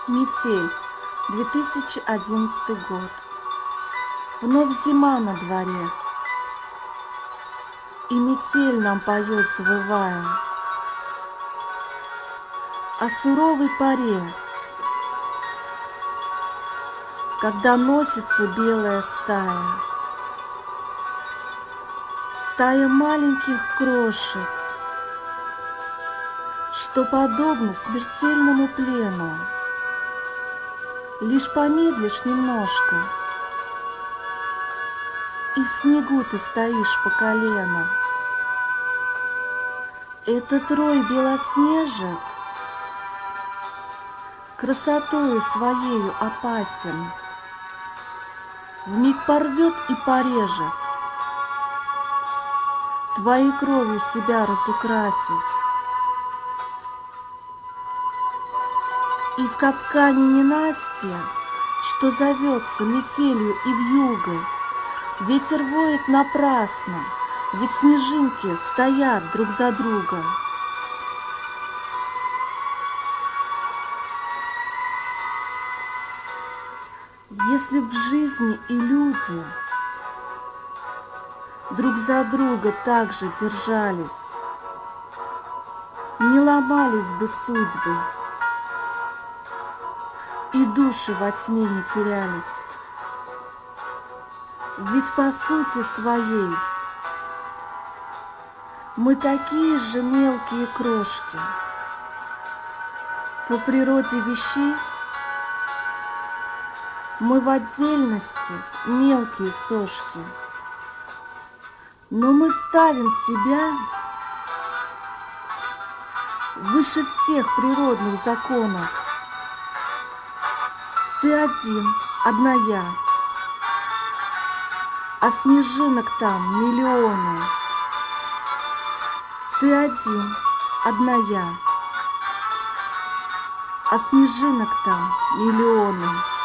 Метель, 2011 год. Вновь зима на дворе, и метель нам поет, завывая о суровой поре, когда носится белая стая, стая маленьких крошек, что подобно смертельному плену. Лишь помедлишь немножко, и в снегу ты стоишь по колено. Этот рой белоснежек красотою своею опасен, вмиг порвет и порежет, твоей кровью себя разукрасив. И в капкане ненастья, что зовется метелью и вьюгой, ветер воет напрасно, ведь снежинки стоят друг за другом. Если б в жизни и люди друг за друга так же держались, не ломались бы судьбы, и души во тьме не терялись. Ведь по сути своей мы такие же мелкие крошки. По природе вещей мы в отдельности мелкие сошки. Но мы ставим себя выше всех природных законов. Ты один, одна я, а снежинок там миллионы. Ты один, одна я, а снежинок там миллионы.